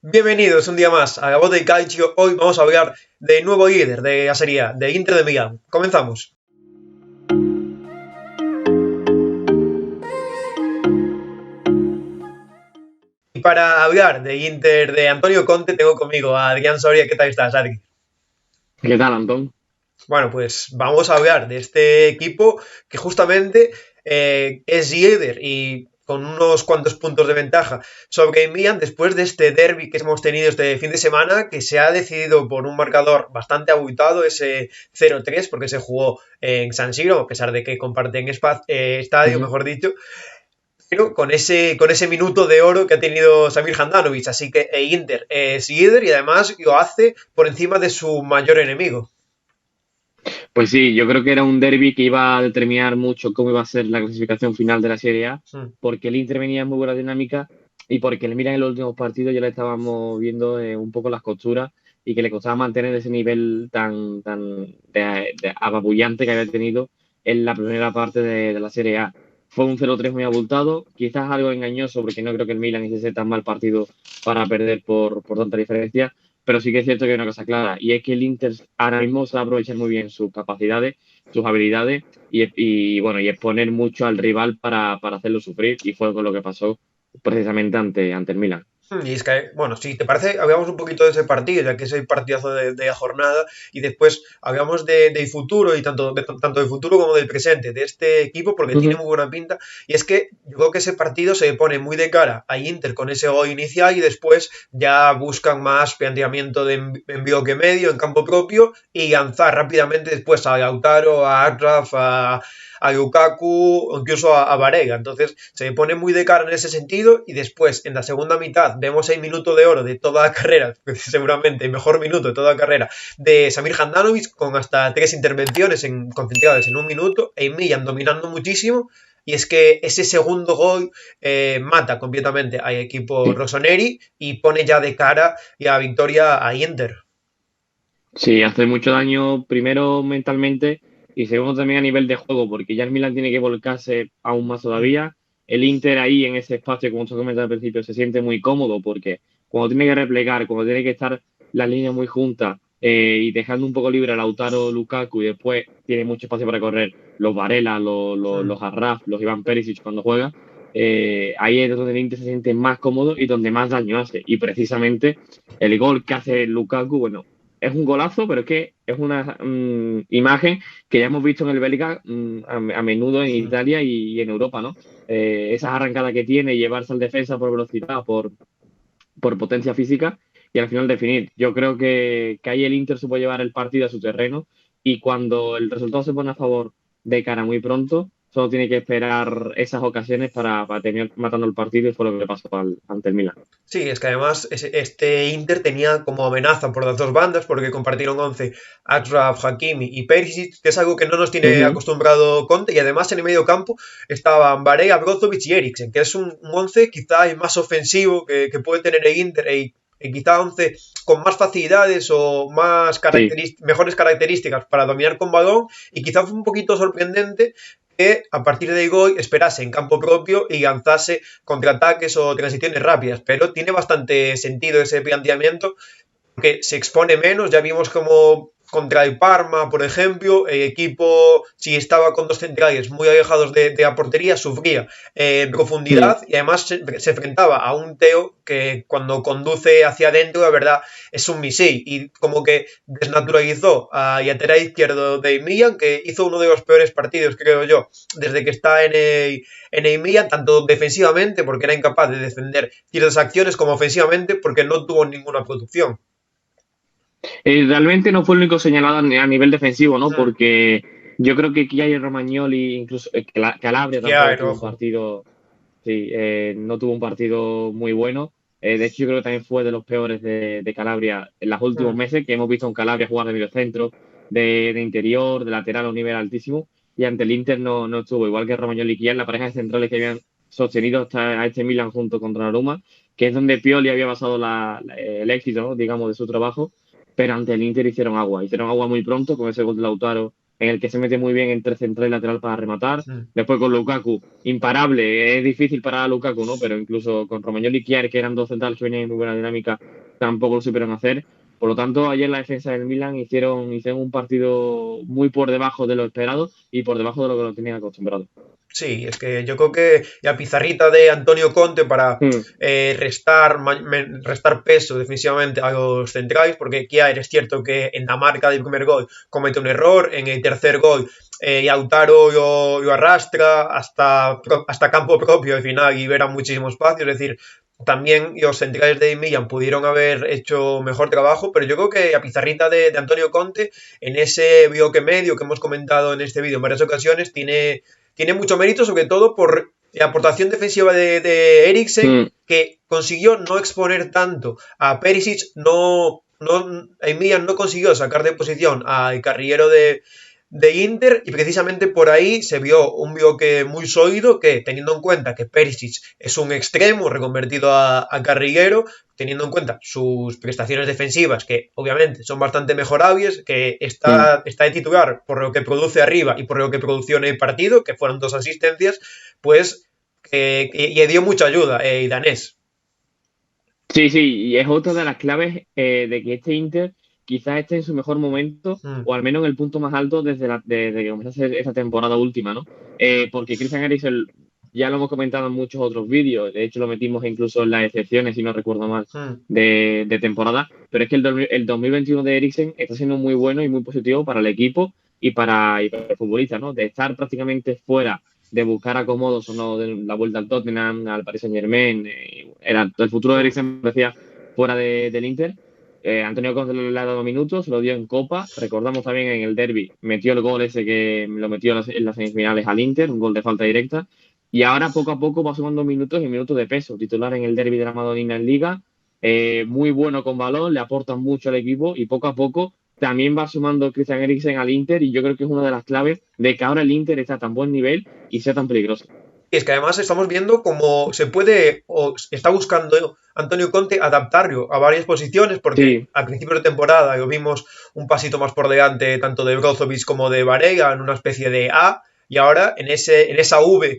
Bienvenidos un día más a La Voz del Calcio. Hoy vamos a hablar del nuevo líder de la Serie A, de Inter de Milán. Comenzamos. Y para hablar de Inter de Antonio Conte tengo conmigo a Adrián Soria. ¿Qué tal estás, Adri? ¿Qué tal, Antón? Bueno, pues vamos a hablar de este equipo que justamente es líder y con unos cuantos puntos de ventaja sobre el Milan después de este derby que hemos tenido este fin de semana, que se ha decidido por un marcador bastante abultado, ese 0-3, porque se jugó en San Siro, a pesar de que comparten estadio, Ujú. mejor dicho, pero con ese minuto de oro que ha tenido Samir Handanovic. Así que Inter es líder y además lo hace por encima de su mayor enemigo. Pues sí, yo creo que era un derbi que iba a determinar mucho cómo iba a ser la clasificación final de la Serie A, Mm. porque el Inter venía en muy buena dinámica y porque el Milan en los últimos partidos ya le estábamos viendo un poco las costuras y que le costaba mantener ese nivel tan de apabullante que había tenido en la primera parte de la Serie A. Fue un 0-3 muy abultado, quizás algo engañoso porque no creo que el Milan hiciese tan mal partido para perder por tanta diferencia, pero sí que es cierto que hay una cosa clara, y es que el Inter ahora mismo sabe aprovechar muy bien sus capacidades, sus habilidades, bueno, y exponer mucho al rival para hacerlo sufrir, y fue con lo que pasó precisamente ante el Milan. Y es que, bueno, si te parece, hablamos un poquito de ese partido, ya que es el partidazo de la jornada, y después hablamos del futuro, y tanto del futuro como del presente de este equipo, porque tiene Ujú. muy buena pinta. Y es que yo creo que ese partido se pone muy de cara a Inter con ese gol inicial, y después ya buscan más planteamiento en bloque medio, en campo propio, y lanzar rápidamente después a Lautaro, a Akraf, a Lukaku o incluso a Varela. Entonces se pone muy de cara en ese sentido y después en la segunda mitad vemos el minuto de oro de toda la carrera, seguramente el mejor minuto de toda la carrera de Samir Handanovic con hasta tres intervenciones concentradas en un minuto e Milan dominando muchísimo. Y es que ese segundo gol mata completamente al equipo Sí. rossoneri y pone ya de cara la victoria a Inter. Sí, hace mucho daño, primero mentalmente y segundo también a nivel de juego, porque ya el Milan tiene que volcarse aún más todavía. El Inter ahí en ese espacio, como os comentado al principio, se siente muy cómodo porque cuando tiene que replegar, cuando tiene que estar las líneas muy juntas y dejando un poco libre a Lautaro, Lukaku y después tiene mucho espacio para correr los Varela, los Arraf, los Iván Perisic cuando juega, ahí es donde el Inter se siente más cómodo y donde más daño hace. Y precisamente el gol que hace Lukaku, bueno, es un golazo, pero es que es una imagen que ya hemos visto en el Bélgica a menudo en Italia y en Europa, ¿no? Esas arrancadas que tiene, llevarse al defensa por velocidad, por potencia física y al final definir. Yo creo que ahí el Inter supo llevar el partido a su terreno y cuando el resultado se pone a favor de cara muy pronto, solo tiene que esperar esas ocasiones para terminar matando el partido y fue lo que le pasó ante el Milan. Sí, es que además este Inter tenía como amenaza por las dos bandas porque compartieron 11 Achraf, Hakimi y Perisic, que es algo que no nos tiene Ujú. acostumbrado Conte, y además en el medio campo estaban Varela, Brozovic y Eriksen, que es un 11 quizá el más ofensivo que puede tener el Inter y quizá 11 con más facilidades o Sí. mejores características para dominar con balón, y quizá fue un poquito sorprendente que a partir de gol esperase en campo propio y lanzase contraataques o transiciones rápidas, pero tiene bastante sentido ese planteamiento que se expone menos. Ya vimos como contra el Parma, por ejemplo, el equipo, si estaba con dos centrales muy alejados de la portería, sufría Mm. profundidad y además se enfrentaba a un Teo que cuando conduce hacia adentro, la verdad, es un misil y como que desnaturalizó a lateral izquierdo de Milan, que hizo uno de los peores partidos, creo yo, desde que está en el Milan, tanto defensivamente, porque era incapaz de defender ciertas acciones, como ofensivamente, porque no tuvo ninguna producción. Realmente no fue el único señalado a nivel defensivo, ¿no? Mm. Porque yo creo que Chiari Romagnoli, incluso Calabria Ya, tampoco el tuvo un rojo. partido, sí, no tuvo un partido muy bueno. De hecho, yo creo que también fue de los peores de Calabria en los últimos Mm. meses, que hemos visto a un Calabria jugar de mediocentro, de interior, de lateral a un nivel altísimo, y ante el Inter no estuvo, igual que Romagnoli y Chiari, la pareja de centrales que habían sostenido hasta a este Milan junto con Donnarumma, que es donde Pioli había basado el éxito, ¿no? Digamos, de su trabajo, pero ante el Inter hicieron agua muy pronto con ese gol de Lautaro en el que se mete muy bien entre central y lateral para rematar. Mm. Después con Lukaku, imparable, es difícil parar a Lukaku, ¿no? Pero incluso con Romagnoli y Kjaer, que eran dos centrales que venían en muy buena dinámica, tampoco lo supieron hacer. Por lo tanto, ayer la defensa del Milan hicieron un partido muy por debajo de lo esperado y por debajo de lo que lo tenían acostumbrado. Sí, es que yo creo que la pizarrita de Antonio Conte para Mm, restar peso definitivamente a los centrales, porque Kjaer es cierto que en la marca del primer gol comete un error, en el tercer gol Lautaro lo arrastra hasta campo propio al final y libera muchísimo espacio, es decir, también los centrales de Milan pudieron haber hecho mejor trabajo, pero yo creo que la pizarrita de Antonio Conte en ese bloque medio que hemos comentado en este vídeo en varias ocasiones tiene mucho mérito, sobre todo por la aportación defensiva de Eriksen, mm. que consiguió no exponer tanto a Perisic, Milan no consiguió sacar de posición al carrillero de Inter y precisamente por ahí se vio un bloque muy sólido que, teniendo en cuenta que Perisic es un extremo reconvertido a carrilero, teniendo en cuenta sus prestaciones defensivas, que obviamente son bastante mejorables, que Mm. está de titular por lo que produce arriba y por lo que produció en el partido, que fueron 2 asistencias, pues le dio mucha ayuda danés. Sí, sí, y es otra de las claves de que este Inter quizás esté en su mejor momento, Mm, o al menos en el punto más alto desde que comenzó a ser esta temporada última, ¿no? Porque Christian Eriksen, ya lo hemos comentado en muchos otros vídeos, de hecho lo metimos incluso en las excepciones, si no recuerdo mal, mm. de temporada, pero es que el 2021 de Eriksen está siendo muy bueno y muy positivo para el equipo y para el futbolista, ¿no? De estar prácticamente fuera de buscar acomodos o no de la vuelta al Tottenham, al Paris Saint-Germain. El futuro de Eriksen parecía fuera del Inter. Antonio Conte le ha dado minutos, lo dio en Copa. Recordamos también en el derby, metió el gol ese que lo metió en las semifinales al Inter, un gol de falta directa. Y ahora poco a poco va sumando minutos y minutos de peso. Titular en el derby de la Madonina en Liga, muy bueno con balón, le aportan mucho al equipo y poco a poco también va sumando Christian Eriksen al Inter y yo creo que es una de las claves de que ahora el Inter está a tan buen nivel y sea tan peligroso. Y es que además estamos viendo cómo se puede, o está buscando Antonio Conte adaptarlo a varias posiciones, porque Sí, al principio de temporada lo vimos un pasito más por delante tanto de Brozovic como de Varela en una especie de A, y ahora en esa V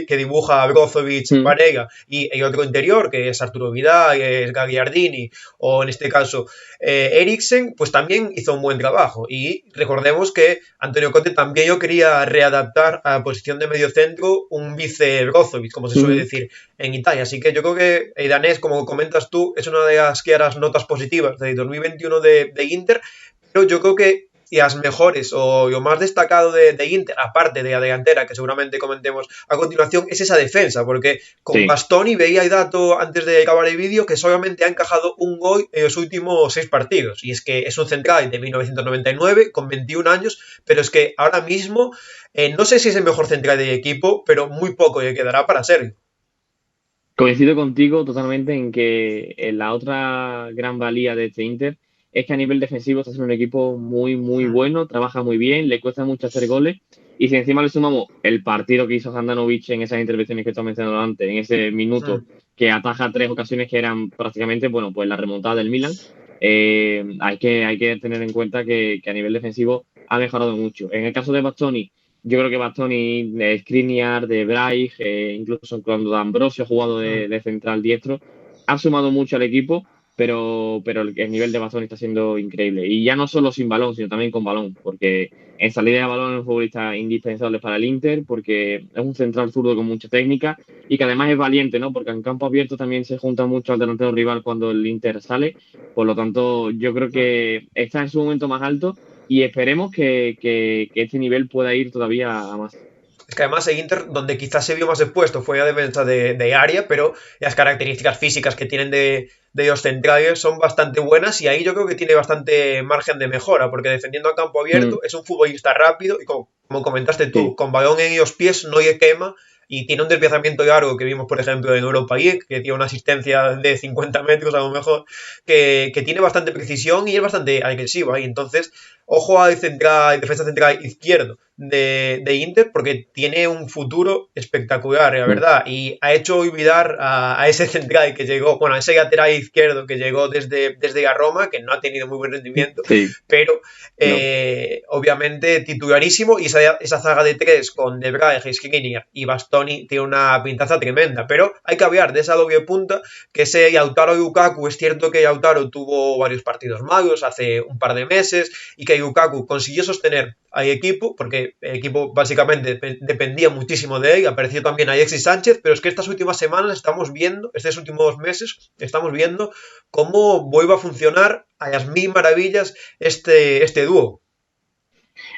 que dibuja Brozovic, mm, Varela y el otro interior, que es Arturo Vidal, es Gagliardini, o en este caso Eriksen, pues también hizo un buen trabajo. Y recordemos que Antonio Conte también yo quería readaptar a la posición de medio centro un vice Brozovic, como se suele mm. decir en Italia. Así que yo creo que el danés, como comentas tú, es una de las claras notas positivas de 2021 de Inter, pero yo creo que las mejores o lo más destacado de Inter, aparte de la delantera, que seguramente comentemos a continuación, es esa defensa, porque con Sí. Bastoni veía el dato antes de acabar el vídeo que solamente ha encajado un gol en los últimos 6 partidos. Y es que es un central de 1999 con 21 años, pero es que ahora mismo no sé si es el mejor central del equipo, pero muy poco le quedará para serlo. Coincido contigo totalmente en que la otra gran valía de este Inter es que a nivel defensivo está siendo un equipo muy, muy Hmm, bueno, trabaja muy bien, le cuesta mucho hacer goles. Y si encima le sumamos el partido que hizo Handanovic en esas intervenciones que estaba mencionando antes, en ese minuto hmm. que ataja 3 ocasiones que eran prácticamente, bueno, pues la remontada del Milan, hay que tener en cuenta que a nivel defensivo ha mejorado mucho. En el caso de Bastoni, yo creo que Bastoni, de Skriniar, de Braich, incluso cuando D'Ambrosio ha jugado Hmm. de central diestro, ha sumado mucho al equipo, pero el nivel de Bastoni está siendo increíble. Y ya no solo sin balón, sino también con balón, porque en salida de balón es un futbolista indispensable para el Inter, porque es un central zurdo con mucha técnica y que además es valiente, ¿no? Porque en campo abierto también se junta mucho al delantero rival cuando el Inter sale. Por lo tanto, yo creo Hmm. que está en su momento más alto y esperemos que este nivel pueda ir todavía a más. Es que además el Inter, donde quizás se vio más expuesto, fue a defensa de área, pero las características físicas que tienen de los centrales son bastante buenas y ahí yo creo que tiene bastante margen de mejora, porque defendiendo a campo Mm, abierto es un futbolista rápido y como comentaste tú, sí. con balón en los pies no le quema y tiene un desplazamiento largo que vimos, por ejemplo, en Europa League, que tiene una asistencia de 50 metros a lo mejor, que tiene bastante precisión y es bastante agresivo ahí. Entonces, ojo al defensa central izquierdo de Inter, porque tiene un futuro espectacular, la verdad, y ha hecho olvidar a ese central que llegó, bueno, a ese lateral izquierdo que llegó desde la Roma, que no ha tenido muy buen rendimiento, Sí, pero no. obviamente titularísimo, y esa zaga de tres con De Vrij, Skriniar y Bastoni tiene una pintaza tremenda, pero hay que hablar de esa doble punta, que ese Lautaro Lukaku. Es cierto que Lautaro tuvo varios partidos malos hace un par de meses y que Lukaku consiguió sostener al equipo, porque el equipo básicamente dependía muchísimo de él. Apareció también Alexis Sánchez, pero es que estas últimas semanas estamos viendo, estos últimos meses, estamos viendo cómo vuelve a funcionar a las mil maravillas este dúo.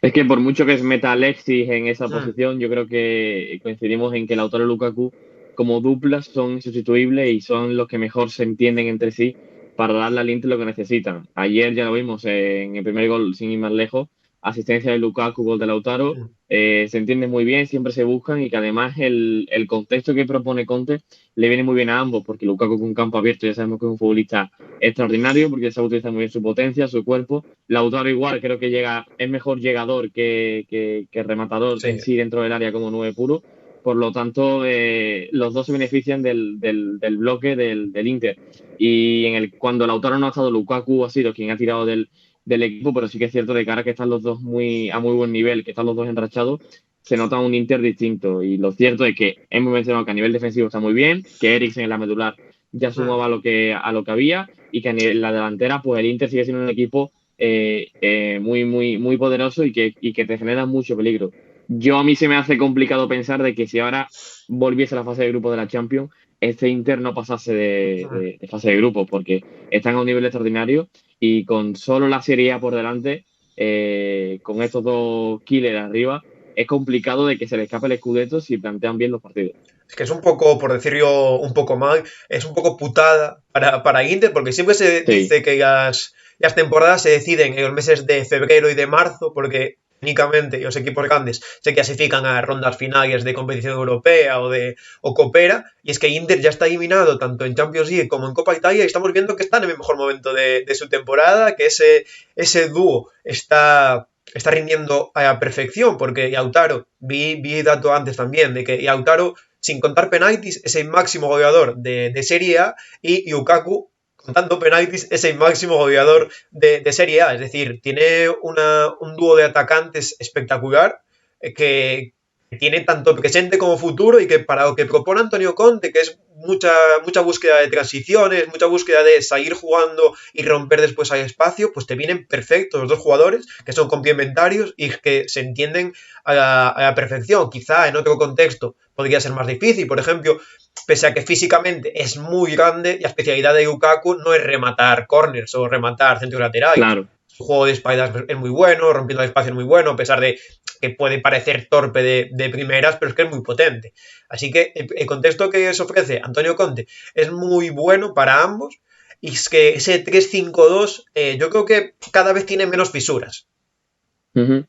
Es que por mucho que se meta Alexis en esa Mm, posición, yo creo que coincidimos en que Lautaro y Lukaku como duplas son insustituibles y son los que mejor se entienden entre sí para darle al Inter lo que necesitan. Ayer ya lo vimos en el primer gol, sin ir más lejos, asistencia de Lukaku, gol de Lautaro. mm, Se entienden muy bien, siempre se buscan y que además el contexto que propone Conte le viene muy bien a ambos, porque Lukaku con un campo abierto ya sabemos que es un futbolista extraordinario, porque sabe utilizar muy bien su potencia, su cuerpo. Lautaro igual, creo que es mejor llegador que rematador en sí. sí dentro del área como 9 puro. Por lo tanto, los dos se benefician del bloque del Inter. Y cuando Lautaro no ha estado, Lukaku ha sido quien ha tirado del equipo, pero sí que es cierto de cara que están los dos a muy buen nivel, que están los dos enrachados, se nota un Inter distinto. Y lo cierto es que hemos mencionado que a nivel defensivo está muy bien, que Eriksen en la medular ya Mm. sumaba a lo que había y que en la delantera, pues el Inter sigue siendo un equipo muy, muy, muy poderoso y que te genera mucho peligro. A mí se me hace complicado pensar de que si ahora volviese a la fase de grupo de la Champions, este Inter no pasase Mm. de fase de grupo, porque están a un nivel extraordinario y con solo la Serie A por delante, con estos dos killers arriba, es complicado de que se le escape el Scudetto si plantean bien los partidos. Es que es un poco, por decirlo un poco mal, es un poco putada para Inter, porque siempre se Sí, dice que las temporadas se deciden en los meses de febrero y de marzo, porque únicamente los equipos grandes se clasifican a rondas finales de competición europea o Copera, y es que Inter ya está eliminado tanto en Champions League como en Copa Italia, y estamos viendo que están en el mejor momento de su temporada, que ese dúo está rindiendo a la perfección, porque Lautaro, vi dato antes también, de que Lautaro, sin contar penaltis, es el máximo goleador de Serie A, y Lukaku, contando penaltis, es el máximo goleador de Serie A. Es decir, tiene un dúo de atacantes espectacular, que tiene tanto presente como futuro, y que para lo que propone Antonio Conte, que es mucha búsqueda de transiciones, mucha búsqueda de seguir jugando y romper después al espacio, pues te vienen perfectos los dos jugadores, que son complementarios y que se entienden a la perfección. Quizá en otro contexto podría ser más difícil. Por ejemplo, pese a que físicamente es muy grande, la especialidad de Lukaku no es rematar corners o rematar centros laterales. claro. Su juego de espaldas es muy bueno, rompiendo el espacio es muy bueno, a pesar de que puede parecer torpe de primeras, pero es que es muy potente. Así que el contexto que os ofrece Antonio Conte es muy bueno para ambos, y es que ese 3-5-2 yo creo que cada vez tiene menos fisuras. Ujú.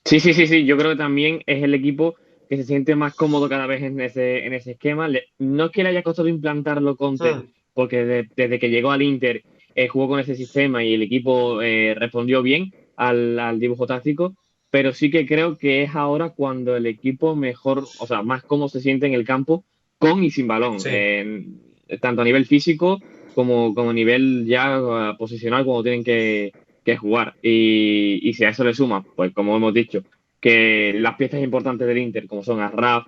Sí, sí, sí, sí. Yo creo que también es el equipo que se siente más cómodo cada vez en ese esquema. No es que le haya costado implantarlo Conte, Hmm. porque desde que llegó al Inter jugó con ese sistema y el equipo respondió bien al dibujo táctico, pero sí que creo que es ahora cuando el equipo mejor, o sea, más cómodo se siente en el campo con y sin balón, Sí. tanto a nivel físico como a nivel ya posicional cuando tienen que jugar. Y si a eso le suma, pues como hemos dicho, que las piezas importantes del Inter, como son Arraf,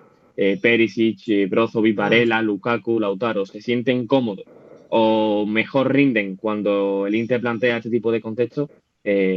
Perisic, Brozovic, Hmm. Varela, Lukaku, Lautaro, se sienten cómodos o mejor rinden cuando el Inter plantea este tipo de contexto,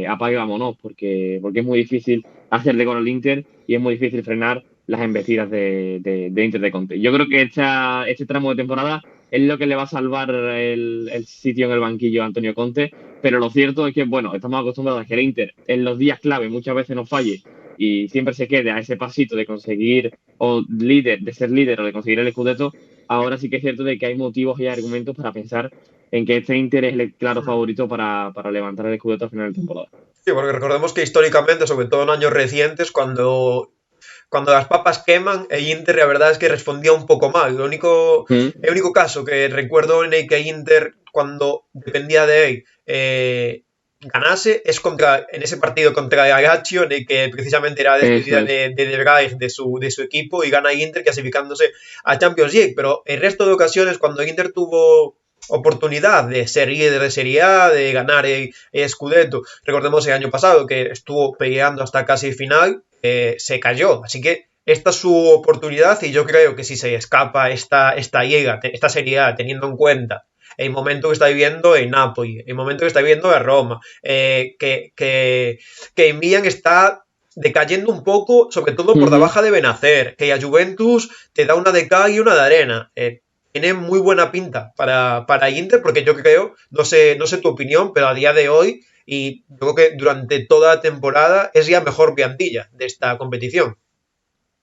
apague vámonos, porque es muy difícil hacerle con el Inter y es muy difícil frenar las embestidas de Inter de Conte. Yo creo que este tramo de temporada es lo que le va a salvar el sitio en el banquillo a Antonio Conte, pero lo cierto es que, bueno, estamos acostumbrados a que el Inter en los días clave muchas veces nos falle y siempre se quede a ese pasito de conseguir de ser líder o de conseguir el Scudetto. Ahora sí que es cierto de que hay motivos y argumentos para pensar en que este Inter es el claro Hmm. favorito para levantar el Scudetto a final de temporada. Sí, porque recordemos que históricamente, sobre todo en años recientes, cuando las papas queman, el Inter la verdad es que respondía un poco mal. Mm, El único caso que recuerdo en el que Inter, cuando dependía de él, ganase es en ese partido contra el Lazio, en el que precisamente era despedida de Vrij de su equipo, y gana Inter clasificándose a Champions League. Pero el resto de ocasiones, cuando Inter tuvo oportunidad de ser líder de Serie A, de ganar el Scudetto, recordemos el año pasado que estuvo peleando hasta casi el final, se cayó. Así que esta es su oportunidad, y yo creo que si se escapa esta Serie A, teniendo en cuenta el momento que está viviendo el Napoli, el momento que está viviendo la Roma, que el Milan está decayendo un poco, sobre todo por la baja de Benacer, que la Juventus te da una de cal y una de arena. Tiene muy buena pinta para Inter, porque yo creo, no sé tu opinión, pero a día de hoy, y yo creo que durante toda la temporada, es la mejor plantilla de esta competición.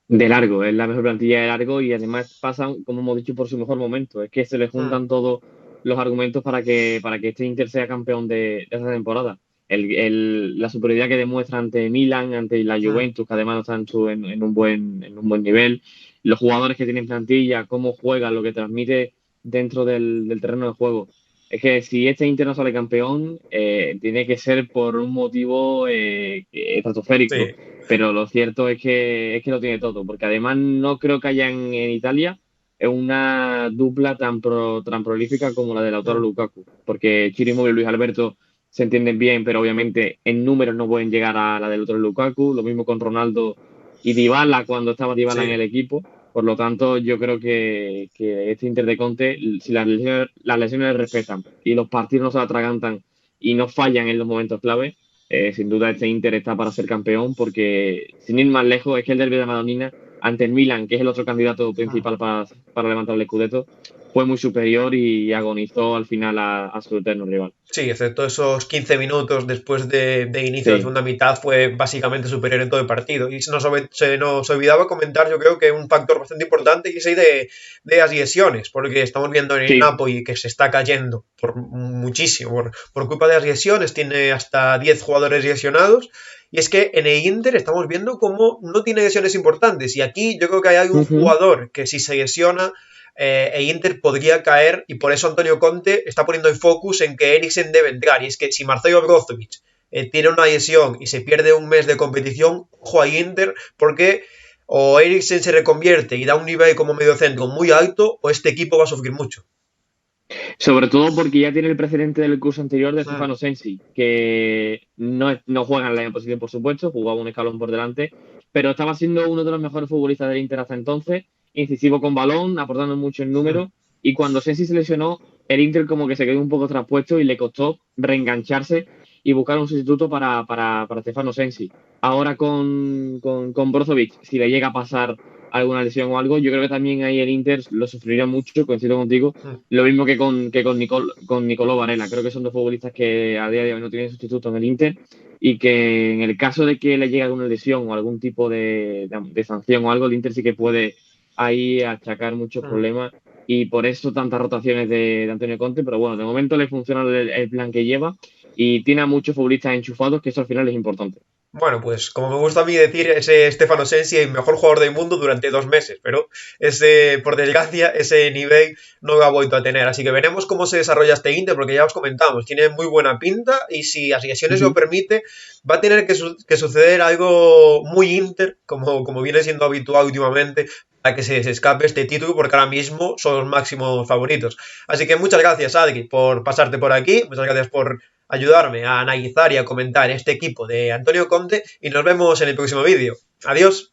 De largo, es la mejor plantilla de largo, y además pasan, como hemos dicho, por su mejor momento. Es que se le juntan todos los argumentos para que este Inter sea campeón de esta temporada. La superioridad que demuestra ante Milan, ante la Juventus, que además no está en un buen nivel, los jugadores que tienen plantilla, cómo juegan, lo que transmite dentro del terreno de juego. Es que si este Inter no sale campeón, tiene que ser por un motivo estratosférico. Sí. Pero lo cierto es que lo tiene todo, porque además no creo que haya en Italia una dupla tan prolífica como la de Lautaro Lukaku, porque Ciro Immobile y Luis Alberto se entienden bien, pero obviamente en números no pueden llegar a la de Lautaro Lukaku. Lo mismo con Ronaldo y Dybala cuando estaba Dybala en el equipo. Por lo tanto, yo creo que este Inter de Conte, si las lesiones le respetan y los partidos no se atragantan y no fallan en los momentos clave, sin duda este Inter está para ser campeón, porque sin ir más lejos, es que el derbi de Madonnina ante el Milan, que es el otro candidato principal para levantar el Scudetto, fue muy superior y agonizó al final a su eterno rival. Sí, excepto esos 15 minutos después de inicio de la segunda mitad, fue básicamente superior en todo el partido. Y se nos olvidaba comentar, yo creo que un factor bastante importante, y es el de las lesiones, porque estamos viendo en el Napoli que se está cayendo por muchísimo, por culpa de las lesiones. Tiene hasta 10 jugadores lesionados. Y es que en el Inter estamos viendo cómo no tiene lesiones importantes. Y aquí yo creo que hay algún jugador que, si se lesiona, el Inter podría caer, y por eso Antonio Conte está poniendo el focus en que Eriksen debe entrar. Y es que si Marcelo Brozovic tiene una lesión y se pierde un mes de competición, ojo al Inter, porque o Eriksen se reconvierte y da un nivel como mediocentro muy alto, o este equipo va a sufrir mucho. Sobre todo porque ya tiene el precedente del curso anterior de Stefano Sensi, que no juega en la misma posición, por supuesto, jugaba un escalón por delante, pero estaba siendo uno de los mejores futbolistas del Inter hasta entonces, incisivo con balón, aportando mucho en número, y cuando Sensi se lesionó, el Inter como que se quedó un poco traspuesto y le costó reengancharse y buscar un sustituto para Stefano Sensi. Ahora con Brozovic, si le llega a pasar alguna lesión o algo, yo creo que también ahí el Inter lo sufriría mucho, coincido contigo. Lo mismo que con Nicolò Varela. Creo que son dos futbolistas que a día de hoy no tienen sustituto en el Inter, y que en el caso de que le llegue alguna lesión o algún tipo de sanción o algo, el Inter sí que puede ahí achacar muchos problemas, y por eso tantas rotaciones de Antonio Conte. Pero bueno, de momento le funciona el plan que lleva y tiene a muchos futbolistas enchufados, que eso al final es importante. Bueno, pues como me gusta a mí decir, ese Stefano Sensi es el mejor jugador del mundo durante 2 meses, pero por desgracia, ese nivel no lo ha vuelto a tener. Así que veremos cómo se desarrolla este Inter, porque ya os comentamos, tiene muy buena pinta, y si las lesiones lo permite, va a tener que suceder algo muy Inter, como viene siendo habitual últimamente, para que se escape este título, porque ahora mismo son los máximos favoritos. Así que muchas gracias, Adri, por pasarte por aquí, muchas gracias por ayudarme a analizar y a comentar este equipo de Antonio Conte, y nos vemos en el próximo vídeo. Adiós.